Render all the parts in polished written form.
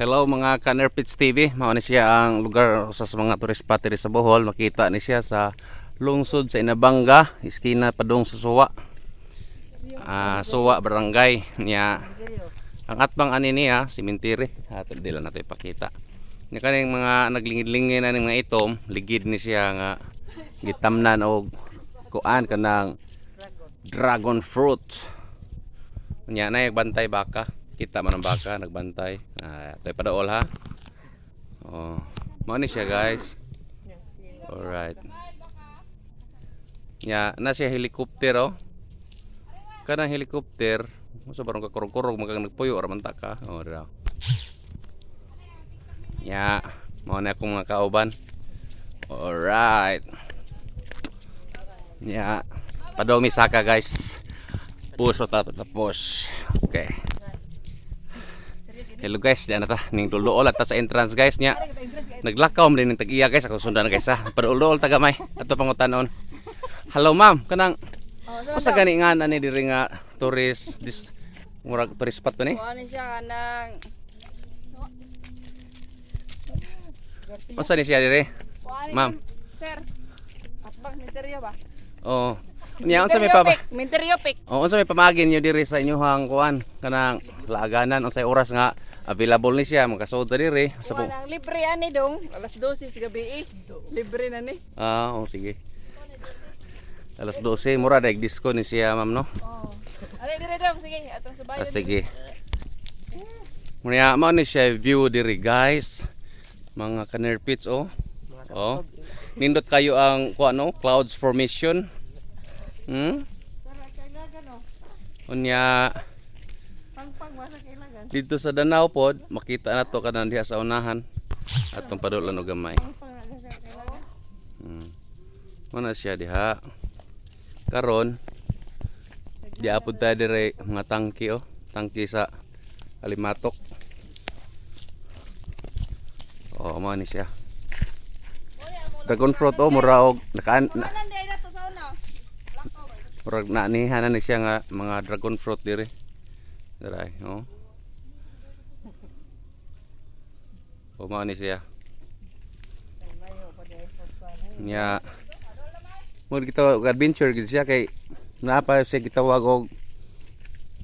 Hello mga Kanerpits TV. Mao ni siya ang lugar sa mga tourist spot diri sa Bohol. Makita ni siya sa lungsod sa Inabanga, iskina padung sa Suwa. Suwa barangay niya. Ang atbang ani niya simentiri. Ato dila nato ipakita. Ni kaning mga naglingid-lingid na mga itom, ligid ni siya nga gitamnan og kuan kanang dragon fruit. Nya na bantay baka. Kita man ang baka nagbantay. Ito'y padaol ha. Oh, mo ni siya guys. Alright. Nya na siya helicopter oh. Kanang helicopter, sa barong ka kurog-kurog magang nagpuyo ra man ta ka. Oh, dira. Nya, mo na akong mga kauban. Alright. Nya, padomi saka guys. Puso tapos. Okay. Hello guys, diyan na ta ning dulduol at sa entrance guys nya. Naglakaw man din ning tag-iya guys, ako sundan guys ha. Padulduol taga may ato pangutanon. Hello ma'am, kanang usa gani nga ani diri nga tourist murag tourist spot to ni? Ano siya kanang Unsa ni siya diri? Ma'am. Sir. Atbang minteryo ba? Oh. Nya unsa may pa Minteryo pick. Oh, unsa may pamagin niyo diri sa inyohang kuan kanang laaganan unsay oras nga available ni siya makasud diri sa po. Ang libre ani dong, alas 12 sa gabi. Libre na ni. Oh sige. Alas 12 mura daig disco ni siya ma'am no. Oh. Ali dire dong, sige, atong subayon. Sige. Muna mo ni siya view diri guys. Mga Kanerpits oh. Oh. Nindot kayo ang kuan no, clouds formation. Unya dito sa Danau pod makita na to kanang diha sa unahan atong padulan og gamay. Mana siya diha. Karon diapod ta dire mga tangki oh, tangki sa Alimatok. Oh, mao ni siya. Dragon fruit oh, mura og murag naanihan na siya nga mga dragon fruit diri. Diray, oh. Mao ni siya. Nya mo kita adventure gid siya kay napa siya gitawag og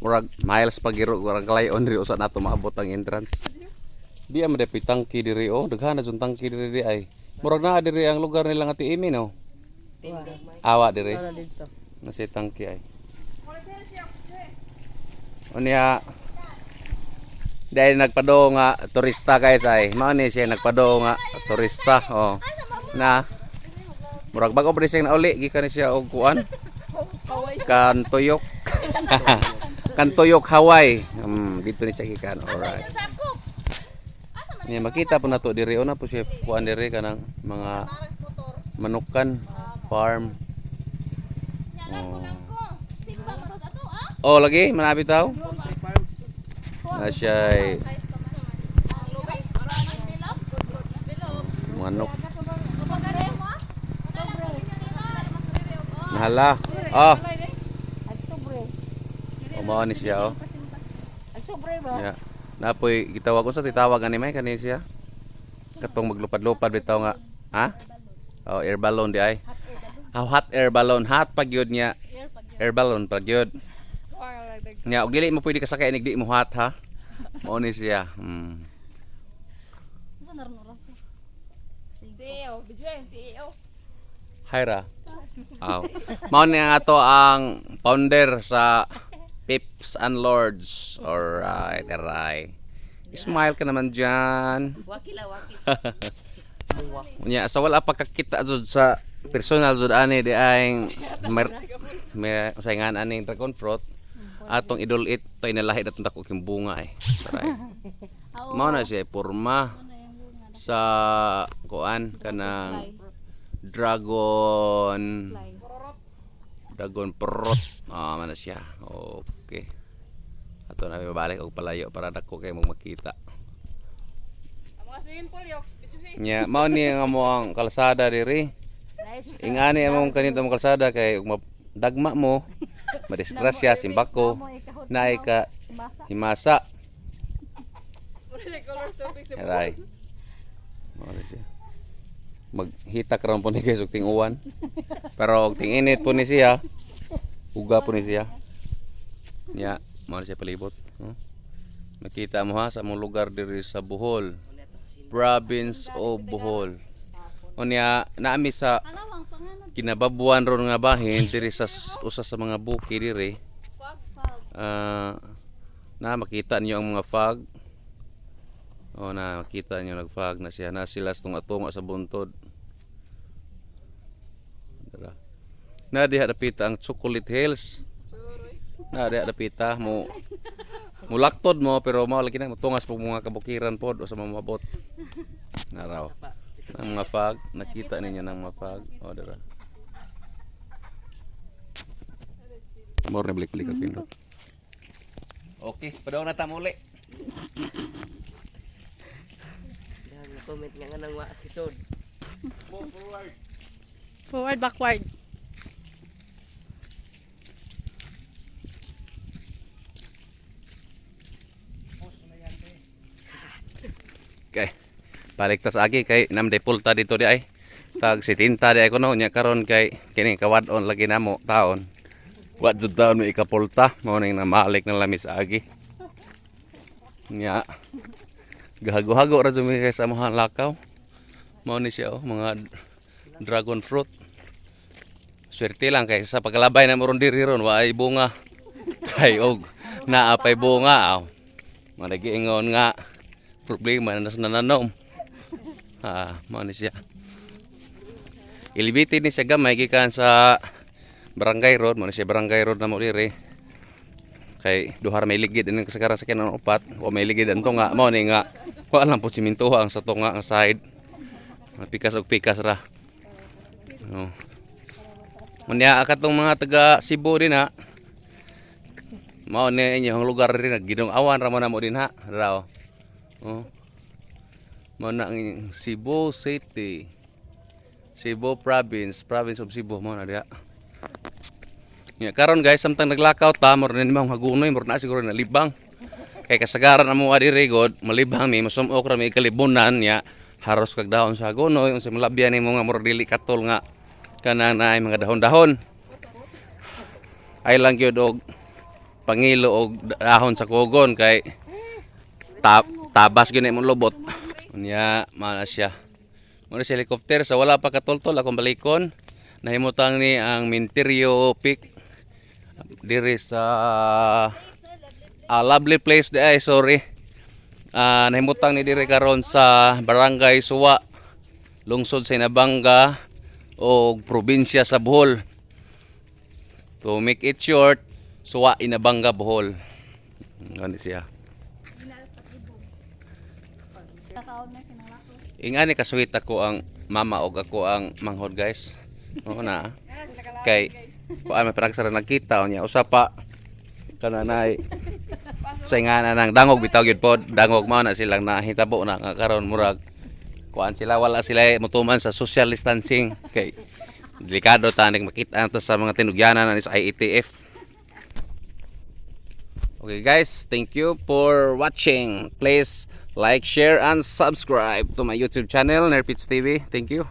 murag miles pagiro murag layon diri usa nato maabot ang entrance. Di am de tangki diri oh, daghan na jud tangki diri ay. Murag naa diri ang lugar nila nga tiimin oh. Awa diri. Nasi tangki ay. Unya dahil nagpado nga turista guys ay. Mao ni siya nagpado nga turista oh. Na murag bago pa siya na uli gikan siya og kuan. Kantuyok. Kantuyok Hawaii. Dito ni siya gikan. Alright. Ni makita po nato diri una po siya kuan diri kanang mga manukan farm. Oh, lagi manapit daw. Na siya manok. Nahala. Oh. Mao ni siya oh. Yeah. Napoy gitawag ko sa titawag ani may kani siya. Katong maglupad-lupad bitaw nga. Ha? Oh, air balloon di ay. Hot air balloon, hot pagyud niya. Air balloon pagyud. Nya og dili mo pwede ka sakay nig di mo hot ha. Mao ni siya. CEO, CEO. Hyra. Aw. Mao ni nga to ang founder sa Pips and Lords. Alright, alright. Smile ka naman dyan. Wakila waki. Nya so wala pa kakita jud sa personal jud ani di ay may saingan aning dragon fruit. Atong idulit to inalahi datong dako king bunga ay. Taray. Mao na siya porma sa kuan kanang dragon fruit. Man na siya. Okay. Ato na balik og palayo para dako kay mong makita. Ang mga swimming pool yok. Nya mao ni nga mo ang kalsada diri. Ingani among kanito mong kalsada kay ug dagma mo madisgrasya simbako naay ka himasa Color tubig sa buhok. Aray. Mao na siya. Maghitak ron po ni guys og ting-uwan. Pero og ting-init po ni siya. Uga po ni siya. Nya, mao na siya palibot. Makita mo ha sa among lugar diri sa Bohol. Province of Bohol. Unya naami sa kinababuan ron nga bahin diri sa usa sa mga buki diri. Na makita niyo ang mga fog. Na makita niyo nag-fog na siya na sila tunga-tunga sa buntod. Na diha dapita ang Chocolate Hills. Na diha dapita mo mulaktod mo pero mao lagi na tungas pag mga kabukiran pod o sa mamabot. Na raw. Ang mga fog, nakita ninyo ng mga fog. Dara. More na balik-balik ang pindot. Okay, padaw na ta muli. Comment nga nga nang wa-episode. Forward, backward. Okay. Balik ta sa agi kay namday pulta dito di ay. Tag 70 di ay kuno nya karon kay kini kawad-on lagi namo taon. Wa jud taon may ikapulta mao ning namalik na lamis sa agi. Nya gahago-hago ra jud mi kay sa mohan lakaw. Mao ni siya mga dragon fruit. Swerte lang kay sa pagkalabay na moron diri ron wa ay bunga. Kay og naa pay bunga. Managiingon nga problema na sa nananom. Mao ni siya. Elevated ni siya gamay gikan sa Barangay Road, mao ni siya Barangay Road na mo diri. Kay duhar may ligid ini kasagaran sa kinang upat, o may ligid anto nga mao ni nga wa lang po siminto ang sa tunga nga side. Pikas og pikas ra. Munya akatong mga taga Cebu din ha. Mao ni inyong lugar rin ginong awan ra mo na mo din ha. Raw. Mao na ang Cebu City. Cebu Province, Province of Cebu mo na diha. Nya karon guys, samtang naglakaw ta mo rin mga hagunoy mo na siguro na libang. Kay kasagaran amo adiri god, malibang mi masumok ra mi kalibunan nya haros kag dahon sa hagunoy unsa malabyan nimo nga mura dili katol nga kanang naay mga dahon-dahon. Ay lang gyud og pangilo og dahon sa kugon kay tabas gyud imong lubot. Nya mana siya. Muna si helicopter sa wala pa katultol akong balikon. Nahimutang ni ang Minterio Peak diri sa lovely place di ay sorry. Nahimutang ni diri karon sa Barangay Suwa, lungsod sa Inabanga o probinsya sa Bohol. To make it short, Suwa, Inabanga, Bohol. Ngani siya. Ingani kasweet ako ang mama og ako ang manghod guys. Na. Kay kuan may panagsara nagkita niya usa pa kananay sa ingana nang dangog bitaw gyud pod. Dangog mao na silang nahitabo na nga karon murag kuan sila wala sila mutuman sa social distancing kay delikado ta ning makita nato sa mga tinugyanan sa IETF. Okay guys, thank you for watching. Please like, share, and subscribe to my YouTube channel, Nerpits TV. Thank you.